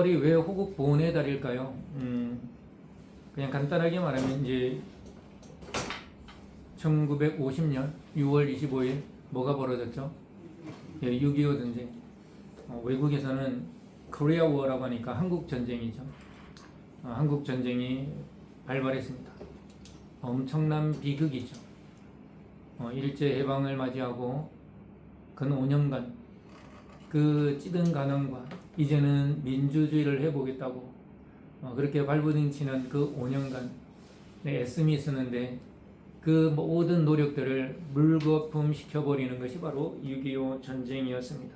6월이 왜 호국 보훈의 달일까요? 그냥 간단하게 말하면 이제 1950년 6월 25일 뭐가 벌어졌죠? 6.25 전쟁. 외국에서는 코리아 워라고 하니까 한국 전쟁이죠. 한국 전쟁이 발발했습니다. 엄청난 비극이죠. 일제 해방을 맞이하고 근 5년간 그 찌든 가난과 이제는 민주주의를 해보겠다고 그렇게 발버둥치는 그 5년간 애씀이 있었는데 그 모든 노력들을 물거품 시켜버리는 것이 바로 6.25 전쟁이었습니다.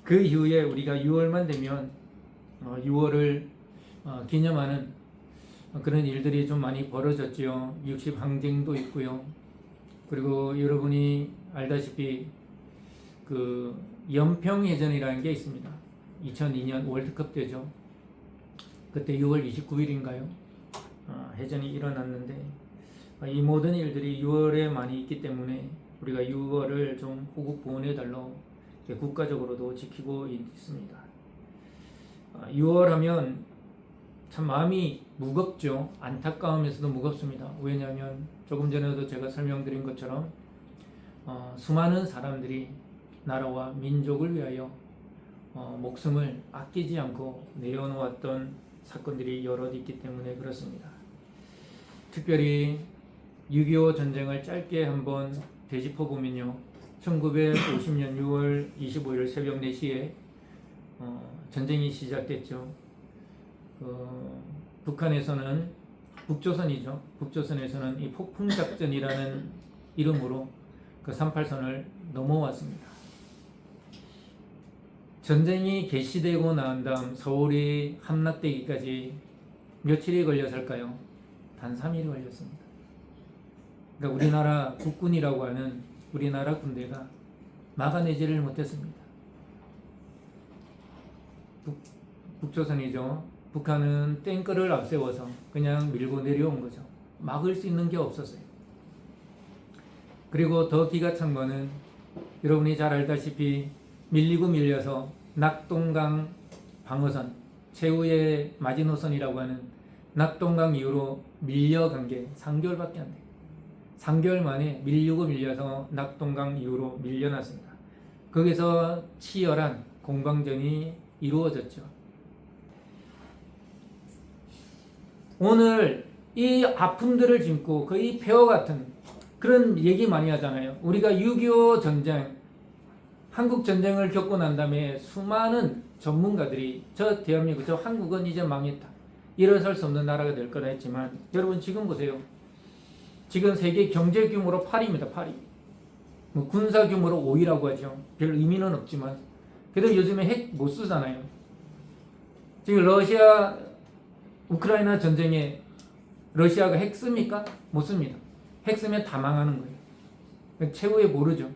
그 이후에 우리가 6월만 되면 6월을 기념하는 그런 일들이 좀 많이 벌어졌죠. 60 항쟁도 있고요. 그리고 여러분이 알다시피 그 연평해전이라는 게 있습니다. 2002년 월드컵 때죠. 그때 6월 29일인가요? 해전이 일어났는데 이 모든 일들이 6월에 많이 있기 때문에 우리가 6월을 좀 호국 보훈의 달로 국가적으로도 지키고 있습니다. 6월 하면 참 마음이 무겁죠. 안타까우면서도 무겁습니다. 왜냐하면 조금 전에도 제가 설명드린 것처럼 수많은 사람들이 나라와 민족을 위하여 목숨을 아끼지 않고 내어놓았던 사건들이 여럿 있기 때문에 그렇습니다. 특별히 6.25 전쟁을 짧게 한번 되짚어 보면요. 1950년 6월 25일 새벽 4시에 전쟁이 시작됐죠. 북한에서는 북조선이죠. 북조선에서는 이 폭풍작전이라는 이름으로 그 38선을 넘어왔습니다. 전쟁이 개시되고 난 다음 서울이 함락되기까지 며칠이 걸렸을까요? 단 3일이 걸렸습니다. 그러니까 우리나라 국군이라고 하는 우리나라 군대가 막아내지를 못했습니다. 북조선이죠. 북한은 탱크를 앞세워서 그냥 밀고 내려온 거죠. 막을 수 있는 게 없었어요. 그리고 더 기가 찬 거는 여러분이 잘 알다시피 밀리고 밀려서 낙동강 방어선, 최후의 마지노선이라고 하는 낙동강 이후로 밀려간 게 3개월밖에 안 돼요. 3개월 만에 밀리고 밀려서 낙동강 이후로 밀려났습니다. 거기서 치열한 공방전이 이루어졌죠. 오늘 이 아픔들을 짚고 거의 폐허 같은 그런 얘기 많이 하잖아요. 우리가 6.25 전쟁, 한국 전쟁을 겪고 난 다음에 수많은 전문가들이 저 대한민국, 저 한국은 이제 망했다. 일어설 수 없는 나라가 될 거라 했지만 여러분 지금 보세요. 지금 세계 경제 규모로 8위입니다. 8위. 뭐 군사 규모로 5위라고 하죠. 별 의미는 없지만 그래도 요즘에 핵 못 쓰잖아요. 지금 러시아 우크라이나 전쟁에 러시아가 핵 씁니까? 못 씁니다. 핵 쓰면 다 망하는 거예요. 최후에 모르죠.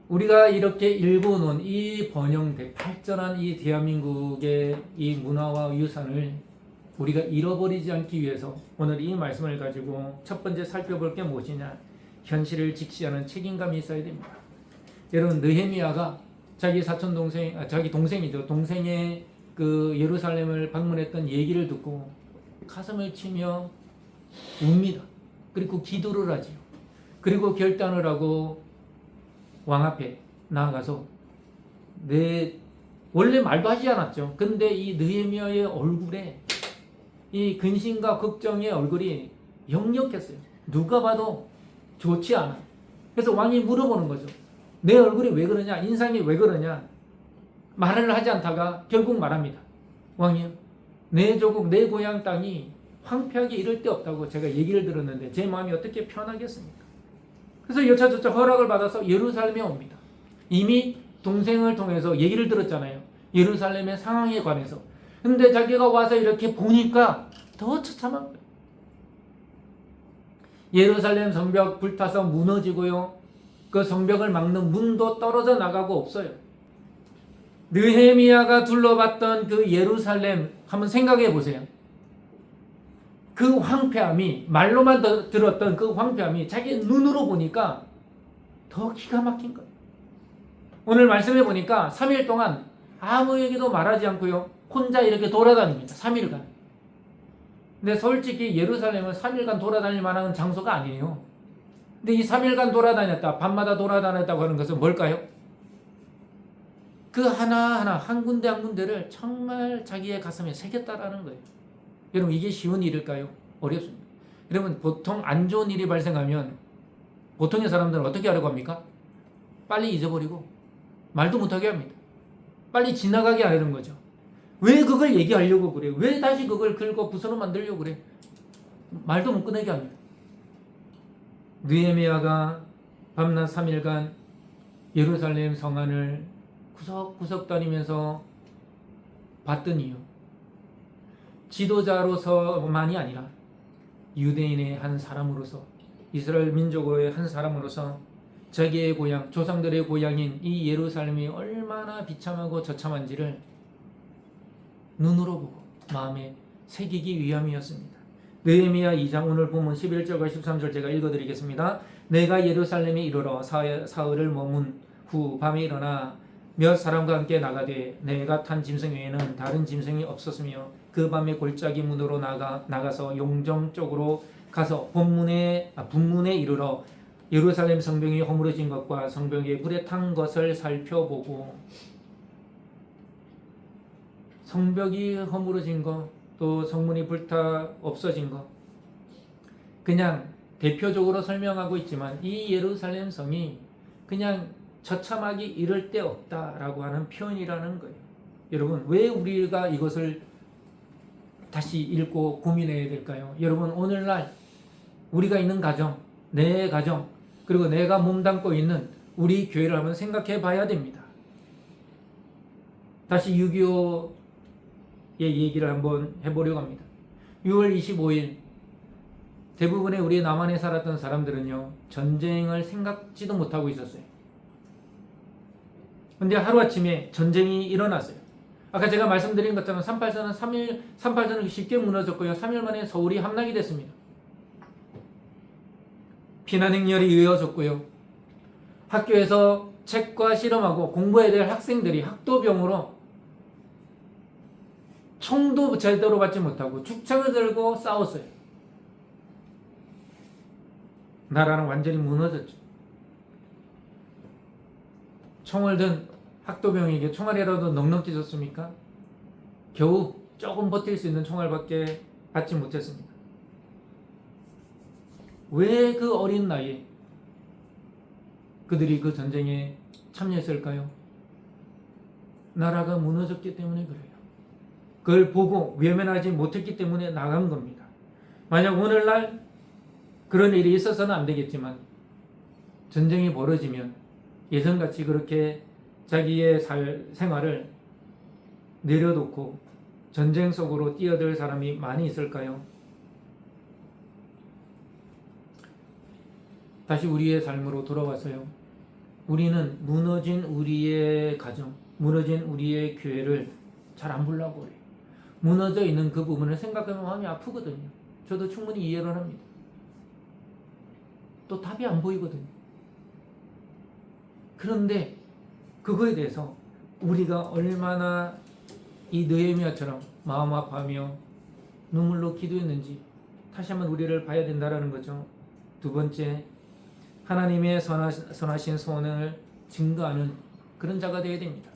우리가 이렇게 일궈놓은 이 번영된 발전한 이 대한민국의 이 문화와 유산을 우리가 잃어버리지 않기 위해서 오늘 이 말씀을 가지고 첫 번째 살펴볼 게 무엇이냐? 현실을 직시하는 책임감이 있어야 됩니다. 여러분 느헤미야가 자기 사촌 동생, 자기 동생이죠. 동생의 그 예루살렘을 방문했던 얘기를 듣고 가슴을 치며 웁니다. 그리고 기도를 하지요. 그리고 결단을 하고 왕 앞에 나아가서 원래 말도 하지 않았죠. 근데 이 느헤미야의 얼굴에 이 근심과 걱정의 얼굴이 역력했어요. 누가 봐도 좋지 않아. 그래서 왕이 물어보는 거죠. 내 얼굴이 왜 그러냐? 인상이 왜 그러냐? 말을 하지 않다가 결국 말합니다. 왕이요. 내 조국, 내 고향 땅이 황폐하게 이럴 데 없다고 제가 얘기를 들었는데 제 마음이 어떻게 편하겠습니까? 그래서 여차저차 허락을 받아서 예루살렘에 옵니다. 이미 동생을 통해서 얘기를 들었잖아요. 예루살렘의 상황에 관해서. 근데 자기가 와서 이렇게 보니까 더 처참한 거예요. 예루살렘 성벽 불타서 무너지고요. 그 성벽을 막는 문도 떨어져 나가고 없어요. 느헤미야가 둘러봤던 그 예루살렘 한번 생각해 보세요. 그 황폐함이, 말로만 들었던 그 황폐함이 자기 눈으로 보니까 더 기가 막힌 거예요. 오늘 말씀해 보니까 3일 동안 아무 얘기도 말하지 않고요. 혼자 이렇게 돌아다닙니다. 3일간. 근데 솔직히 예루살렘은 3일간 돌아다닐 만한 장소가 아니에요. 근데 이 3일간 돌아다녔다, 밤마다 돌아다녔다고 하는 것은 뭘까요? 그 하나하나 한 군데 한 군데를 정말 자기의 가슴에 새겼다라는 거예요. 여러분, 이게 쉬운 일일까요? 어렵습니다. 여러분, 보통 안 좋은 일이 발생하면 보통의 사람들은 어떻게 하려고 합니까? 빨리 잊어버리고 말도 못하게 합니다. 빨리 지나가게 하려는 거죠. 왜 그걸 얘기하려고 그래? 왜 다시 그걸 긁어 부서로 만들려고 그래? 말도 못 꺼내게 합니다. 느헤미야가 밤낮 3일간 예루살렘 성안을 구석구석 다니면서 봤던 이유, 지도자로서만이 아니라 유대인의 한 사람으로서, 이스라엘 민족의 한 사람으로서 자기의 고향, 조상들의 고향인 이 예루살렘이 얼마나 비참하고 처참한지를 눈으로 보고 마음에 새기기 위함이었습니다. 느헤미야 2장 오늘 보면 11절과 13절 제가 읽어드리겠습니다. 내가 예루살렘에 이르러 사흘을 머문 후 밤에 일어나 몇 사람과 함께 나가되 내가 탄 짐승 외에는 다른 짐승이 없었으며 그 밤에 골짜기 문으로 나가서 용정 쪽으로 가서 분문에 이르러 예루살렘 성벽이 허물어진 것과 성벽에 불에 탄 것을 살펴보고, 성벽이 허물어진 것, 또 성문이 불타 없어진 것, 그냥 대표적으로 설명하고 있지만 이 예루살렘 성이 그냥 처참하기 이를 데 없다라고 하는 표현이라는 거예요. 여러분, 왜 우리가 이것을 다시 읽고 고민해야 될까요? 여러분, 오늘날 우리가 있는 가정, 내 가정, 그리고 내가 몸담고 있는 우리 교회를 한번 생각해 봐야 됩니다. 다시 6.25의 얘기를 한번 해보려고 합니다. 6월 25일 대부분의 우리 남한에 살았던 사람들은요, 전쟁을 생각지도 못하고 있었어요. 근데 하루아침에 전쟁이 일어났어요. 아까 제가 말씀드린 것처럼 38선은 쉽게 무너졌고요. 3일 만에 서울이 함락이 됐습니다. 피난 행렬이 이어졌고요. 학교에서 책과 실험하고 공부해야 될 학생들이 학도병으로 총도 제대로 받지 못하고 죽창을 들고 싸웠어요. 나라는 완전히 무너졌죠. 총을 든 학도병에게 총알이라도 넉넉히 줬습니까? 겨우 조금 버틸 수 있는 총알밖에 받지 못했습니다. 왜 그 어린 나이에 그들이 그 전쟁에 참여했을까요? 나라가 무너졌기 때문에 그래요. 그걸 보고 외면하지 못했기 때문에 나간 겁니다. 만약 오늘날 그런 일이 있어서는 안 되겠지만 전쟁이 벌어지면 예전같이 그렇게 자기의 생활을 내려놓고 전쟁 속으로 뛰어들 사람이 많이 있을까요? 다시 우리의 삶으로 돌아와서요. 우리는 무너진 우리의 가정, 무너진 우리의 교회를 잘 안 보려고 해요. 무너져 있는 그 부분을 생각하면 마음이 아프거든요. 저도 충분히 이해를 합니다. 또 답이 안 보이거든요. 그런데 그거에 대해서 우리가 얼마나 이 느헤미야처럼 마음 아파하며 눈물로 기도했는지 다시 한번 우리를 봐야 된다는 거죠. 두 번째, 하나님의 선하신 소원을 증거하는 그런 자가 되어야 됩니다.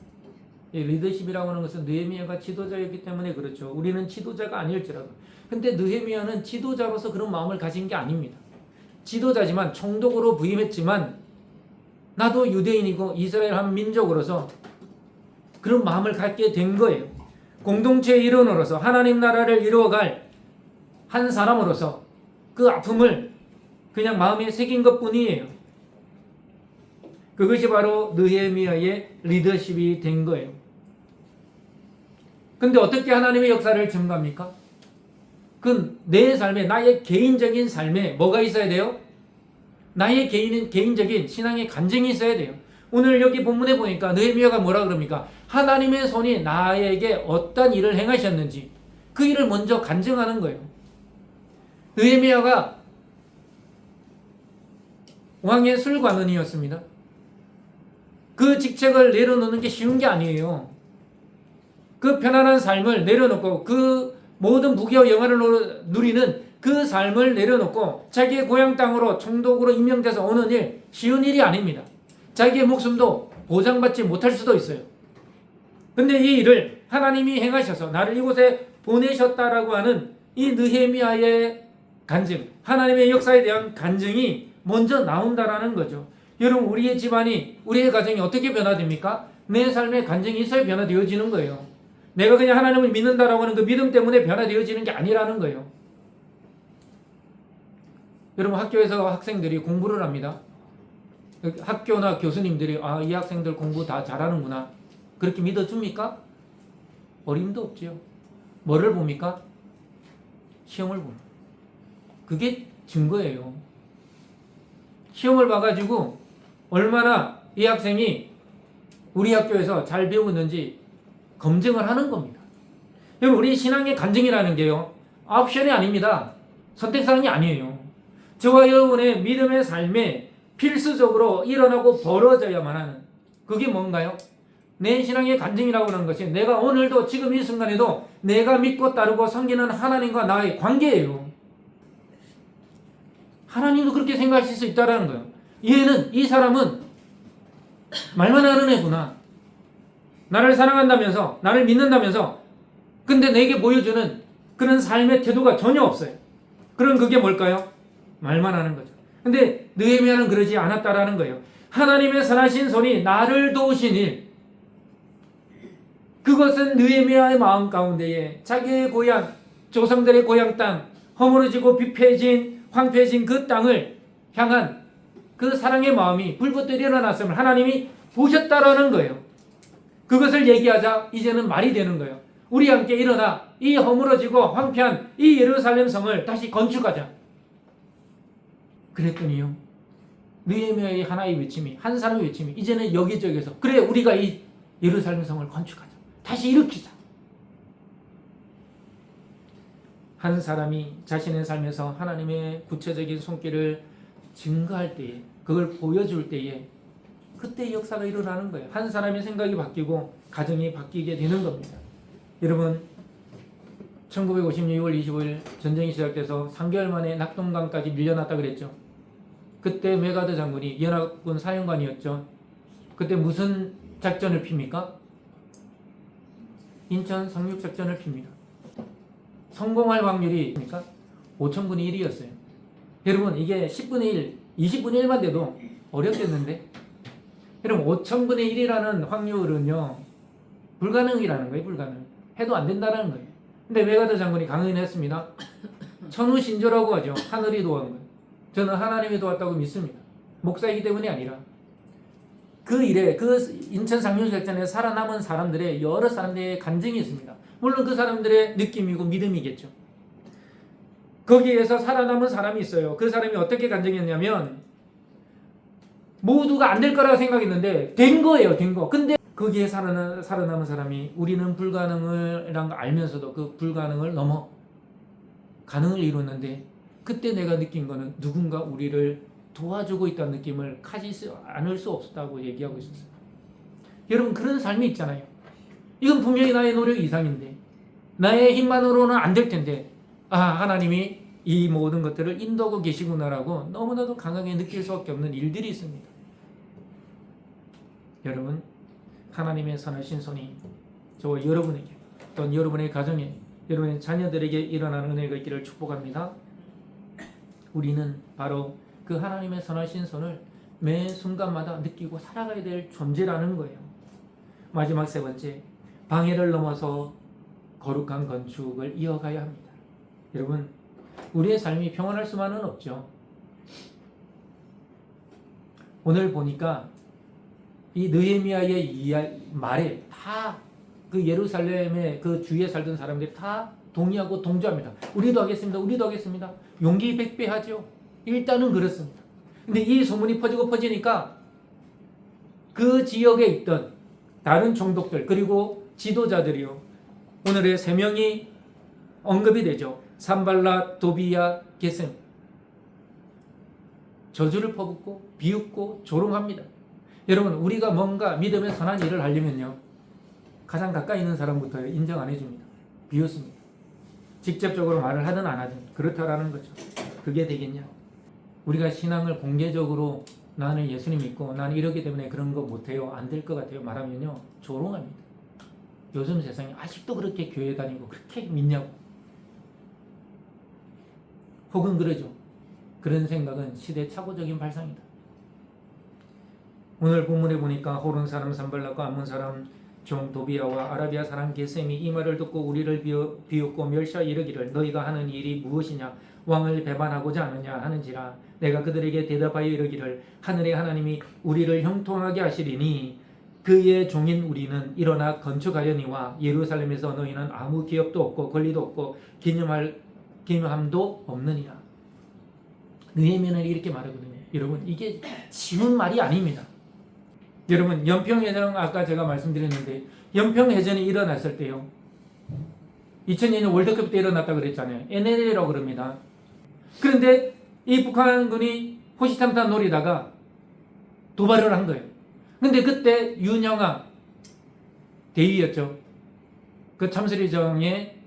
리더십이라고 하는 것은 느헤미야가 지도자였기 때문에 그렇죠. 우리는 지도자가 아닐지라도. 근데 느헤미야는 지도자로서 그런 마음을 가진 게 아닙니다. 지도자지만 총독으로 부임했지만 나도 유대인이고 이스라엘 한 민족으로서 그런 마음을 갖게 된 거예요. 공동체의 일원으로서 하나님 나라를 이루어갈 한 사람으로서 그 아픔을 그냥 마음에 새긴 것뿐이에요. 그것이 바로 느헤미야의 리더십이 된 거예요. 근데 어떻게 하나님의 역사를 증거합니까? 그 내 삶에, 나의 개인적인 삶에 뭐가 있어야 돼요? 나의 개인적인 신앙의 간증이 있어야 돼요. 오늘 여기 본문에 보니까 느헤미야가 뭐라 그럽니까? 하나님의 손이 나에게 어떤 일을 행하셨는지 그 일을 먼저 간증하는 거예요. 느헤미야가 왕의 술관원이었습니다. 그 직책을 내려놓는 게 쉬운 게 아니에요. 그 편안한 삶을 내려놓고 그 모든 부귀와 영화를 누리는 그 삶을 내려놓고 자기의 고향 땅으로 총독으로 임명돼서 오는 일 쉬운 일이 아닙니다. 자기의 목숨도 보장받지 못할 수도 있어요. 근데 이 일을 하나님이 행하셔서 나를 이곳에 보내셨다라고 하는 이 느헤미야의 간증, 하나님의 역사에 대한 간증이 먼저 나온다라는 거죠. 여러분, 우리의 집안이, 우리의 가정이 어떻게 변화됩니까? 내 삶의 간증이 있어야 변화되어지는 거예요. 내가 그냥 하나님을 믿는다라고 하는 그 믿음 때문에 변화되어지는 게 아니라는 거예요. 여러분, 학교에서 학생들이 공부를 합니다. 학교나 교수님들이 이 학생들 공부 다 잘하는구나, 그렇게 믿어줍니까? 어림도 없지요. 뭐를 봅니까? 시험을 봅니다. 그게 증거예요. 시험을 봐가지고 얼마나 이 학생이 우리 학교에서 잘 배우고 있는지 검증을 하는 겁니다. 여러분, 우리 신앙의 간증이라는 게요, 옵션이 아닙니다. 선택사항이 아니에요. 저와 여러분의 믿음의 삶에 필수적으로 일어나고 벌어져야만 하는, 그게 뭔가요? 내 신앙의 간증이라고 하는 것이 내가 오늘도 지금 이 순간에도 내가 믿고 따르고 섬기는 하나님과 나의 관계예요. 하나님도 그렇게 생각하실 수 있다는 거예요. 이 사람은 말만 하는 애구나, 나를 사랑한다면서, 나를 믿는다면서, 근데 내게 보여주는 그런 삶의 태도가 전혀 없어요. 그럼 그게 뭘까요? 말만 하는 거죠. 근데 느헤미야는 그러지 않았다라는 거예요. 하나님의 선하신 손이 나를 도우신 일, 그것은 느헤미야의 마음 가운데에 자기의 고향, 조상들의 고향 땅, 허물어지고 비폐해진 황폐해진 그 땅을 향한 그 사랑의 마음이 불붙어 일어났음을 하나님이 보셨다라는 거예요. 그것을 얘기하자 이제는 말이 되는 거예요. 우리 함께 일어나 이 허물어지고 황폐한 이 예루살렘 성을 다시 건축하자. 그랬더니요, 느헤미야의 하나의 외침이, 한 사람의 외침이 이제는 여기저기서, 그래, 우리가 이 예루살렘 성을 건축하자, 다시 일으키자. 한 사람이 자신의 삶에서 하나님의 구체적인 손길을 증거할 때에, 그걸 보여줄 때에, 그때 역사가 일어나는 거예요. 한 사람의 생각이 바뀌고 가정이 바뀌게 되는 겁니다. 여러분, 1956년 6월 25일 전쟁이 시작돼서 3개월 만에 낙동강까지 밀려났다 그랬죠. 그때 메가더 장군이 연합군 사령관이었죠. 그때 무슨 작전을 핍니까? 인천 상륙작전을 핍니다. 성공할 확률이 5,000분의 1이었어요. 여러분, 이게 10분의 1, 20분의 1만 돼도 어렵겠는데? 여러분, 5,000분의 1이라는 확률은요, 불가능이라는 거예요. 불가능. 해도 안 된다는 거예요. 근데 메가더 장군이 강연했습니다. 천우신조라고 하죠. 하늘이 도와준 거예요. 저는 하나님이 도왔다고 믿습니다. 목사이기 때문이 아니라. 그 일에, 그 인천 상륙작전에 살아남은 사람들의, 여러 사람들의 간증이 있습니다. 물론 그 사람들의 느낌이고 믿음이겠죠. 거기에서 살아남은 사람이 있어요. 그 사람이 어떻게 간증했냐면, 모두가 안 될 거라고 생각했는데 된 거예요. 된 거. 근데 거기에 살아남은 사람이, 우리는 불가능이란 걸 알면서도 그 불가능을 넘어 가능을 이뤘는데, 그때 내가 느낀 거는 누군가 우리를 도와주고 있다는 느낌을 가지지 않을 수 없었다고 얘기하고 있었어요. 여러분, 그런 삶이 있잖아요. 이건 분명히 나의 노력 이상인데, 나의 힘만으로는 안 될 텐데, 하나님이 이 모든 것들을 인도하고 계시구나라고 너무나도 강하게 느낄 수밖에 없는 일들이 있습니다. 여러분, 하나님의 선하신 손이 저와 여러분에게, 또는 여러분의 가정에, 여러분의 자녀들에게 일어나는 은혜가 있기를 축복합니다. 우리는 바로 그 하나님의 선하신 손을 매 순간마다 느끼고 살아가야 될 존재라는 거예요. 마지막 세 번째, 방해를 넘어서 거룩한 건축을 이어가야 합니다. 여러분, 우리의 삶이 평안할 수만은 없죠. 오늘 보니까 이 느헤미야의 말에 다 그 예루살렘의 그 주위에 살던 사람들이 다 동의하고 동조합니다. 우리도 하겠습니다. 우리도 하겠습니다. 용기 백배하죠. 일단은 그렇습니다. 근데 이 소문이 퍼지고 퍼지니까 그 지역에 있던 다른 총독들, 그리고 지도자들이요, 오늘의 세 명이 언급이 되죠. 산발랏, 도비야, 게셈. 저주를 퍼붓고 비웃고 조롱합니다. 여러분, 우리가 뭔가 믿음의 선한 일을 하려면요, 가장 가까이 있는 사람부터 인정 안 해줍니다. 비웃습니다. 직접적으로 말을 하든 안 하든 그렇다라는 거죠. 그게 되겠냐? 우리가 신앙을 공개적으로 나는 예수님 믿고 나는 이러기 때문에 그런 거 못해요, 안 될 것 같아요 말하면요 조롱합니다. 요즘 세상에 아직도 그렇게 교회 다니고 그렇게 믿냐고. 혹은 그러죠. 그런 생각은 시대착오적인 발상이다. 오늘 본문에 보니까 호론 사람 산발락과 암몬 사람 종 도비아와 아라비아 사람 게셈이 이 말을 듣고 우리를 비웃고 멸시하 이르기를 너희가 하는 일이 무엇이냐 왕을 배반하고자 하느냐 하는지라. 내가 그들에게 대답하여 이르기를 하늘의 하나님이 우리를 형통하게 하시리니 그의 종인 우리는 일어나 건축하려니와 예루살렘에서 너희는 아무 기업도 없고 권리도 없고 기념함도 없느니라. 느헤미야는 이렇게 말하거든요. 여러분 이게 쉬운 말이 아닙니다. 여러분 연평해전 아까 제가 말씀드렸는데 연평해전이 일어났을 때요 2002년 월드컵 때 일어났다고 그랬잖아요. NLL이라고 그럽니다. 그런데 이 북한군이 호시탐탐 노리다가 도발을 한 거예요. 근데 그때 윤영아 대위였죠. 그 참수리정의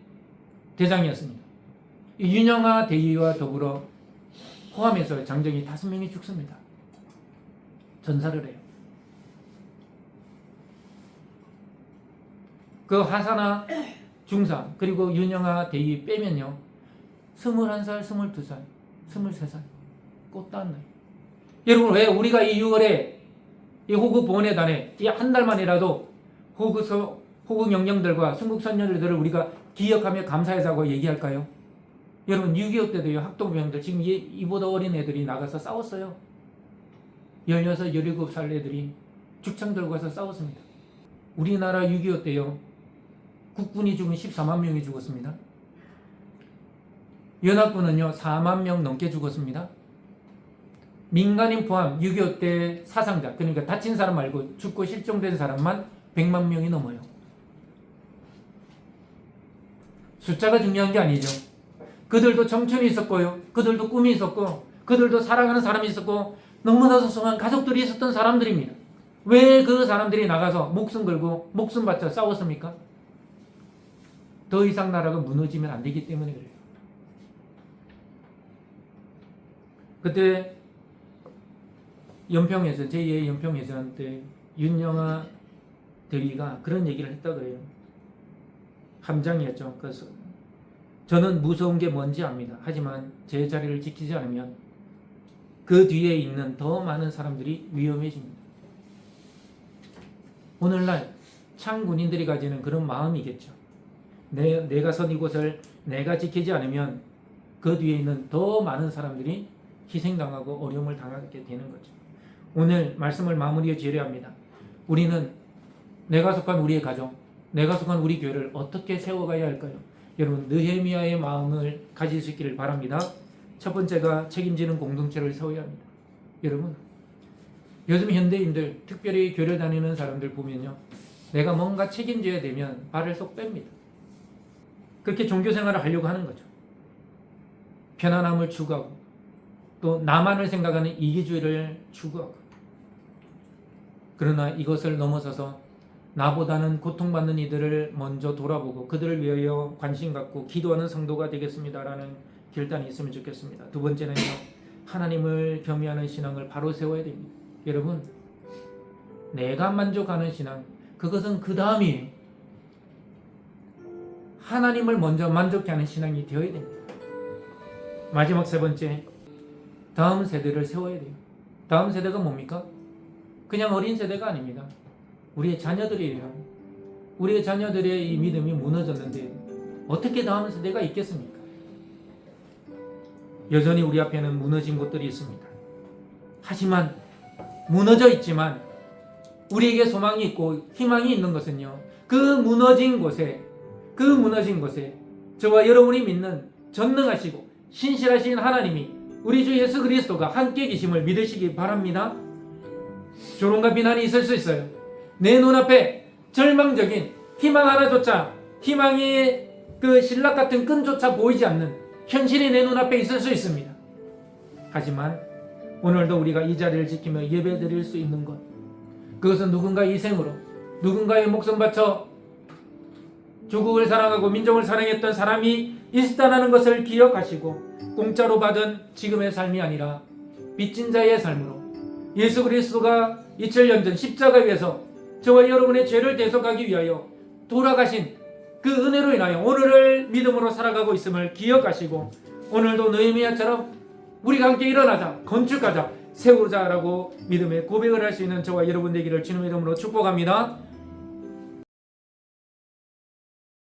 대장이었습니다. 이 윤영아 대위와 더불어 포함해서 장정이 5명이 죽습니다. 전사를 해요. 그 하사나 중사 그리고 윤영아 대위 빼면요 21살, 22살, 23살 꽃다운 나이. 여러분 왜 우리가 이 6월에 이 호국 보훈회단에 이 한 달만이라도 호국 영령들과 순국 선열들을 우리가 기억하며 감사하자고 얘기할까요? 여러분 6.25 때도요 학동병들 지금 이보다 어린 애들이 나가서 싸웠어요. 16, 17살 애들이 죽창 들고 가서 싸웠습니다. 우리나라 6.25 때요 국군이 죽은 14만 명이 죽었습니다. 연합군은요 4만 명 넘게 죽었습니다. 민간인 포함 6.25 때 사상자 그러니까 다친 사람 말고 죽고 실종된 사람만 100만 명이 넘어요. 숫자가 중요한 게 아니죠. 그들도 청춘이 있었고요. 그들도 꿈이 있었고 그들도 사랑하는 사람이 있었고 너무나도 소중한 가족들이 있었던 사람들입니다. 왜 그 사람들이 나가서 목숨 걸고 목숨 바쳐 싸웠습니까? 더 이상 나라가 무너지면 안 되기 때문에 그래요. 그때 연평해전 제2의 연평해전 때 윤영아 대위가 그런 얘기를 했다 그래요. 함장이었죠. 그래서 저는 무서운 게 뭔지 압니다. 하지만 제 자리를 지키지 않으면 그 뒤에 있는 더 많은 사람들이 위험해집니다. 오늘날 창군인들이 가지는 그런 마음이겠죠. 내가 선 이곳을 내가 지키지 않으면 그 뒤에 있는 더 많은 사람들이 희생당하고 어려움을 당하게 되는 거죠. 오늘 말씀을 마무리해 지으려 합니다. 우리는 내가 속한 우리의 가정, 내가 속한 우리 교회를 어떻게 세워가야 할까요? 여러분 느헤미야의 마음을 가질 수 있기를 바랍니다. 첫 번째가 책임지는 공동체를 세워야 합니다. 여러분 요즘 현대인들 특별히 교회 다니는 사람들 보면요 내가 뭔가 책임져야 되면 발을 쏙 뺍니다. 그렇게 종교생활을 하려고 하는 거죠. 편안함을 추구하고 또 나만을 생각하는 이기주의를 추구하고 그러나 이것을 넘어서서 나보다는 고통받는 이들을 먼저 돌아보고 그들을 위하여 관심 갖고 기도하는 성도가 되겠습니다라는 결단이 있으면 좋겠습니다. 두 번째는요 하나님을 겸비하는 신앙을 바로 세워야 됩니다. 여러분 내가 만족하는 신앙 그것은 그 다음이에요. 하나님을 먼저 만족케 하는 신앙이 되어야 됩니다. 마지막 세 번째 다음 세대를 세워야 돼요. 다음 세대가 뭡니까? 그냥 어린 세대가 아닙니다. 우리의 자녀들이에요. 우리의 자녀들의 이 믿음이 무너졌는데 어떻게 다음 세대가 있겠습니까? 여전히 우리 앞에는 무너진 곳들이 있습니다. 하지만 무너져 있지만 우리에게 소망이 있고 희망이 있는 것은요 그 무너진 곳에 저와 여러분이 믿는 전능하시고 신실하신 하나님이 우리 주 예수 그리스도가 함께 계심을 믿으시기 바랍니다. 조롱과 비난이 있을 수 있어요. 내 눈앞에 절망적인 희망 하나조차 희망의 그 신락 같은 끈조차 보이지 않는 현실이 내 눈앞에 있을 수 있습니다. 하지만 오늘도 우리가 이 자리를 지키며 예배드릴 수 있는 것 그것은 누군가의 희생으로 누군가의 목숨 바쳐 조국을 사랑하고 민족을 사랑했던 사람이 있었다는 것을 기억하시고 공짜로 받은 지금의 삶이 아니라 빚진 자의 삶으로 예수 그리스도가 2000년 전 십자가에서 저와 여러분의 죄를 대속하기 위하여 돌아가신 그 은혜로 인하여 오늘을 믿음으로 살아가고 있음을 기억하시고 오늘도 느헤미야처럼 우리가 함께 일어나자, 건축하자, 세우자라고 믿음의 고백을 할 수 있는 저와 여러분 되기를 주님의 이름으로 축복합니다.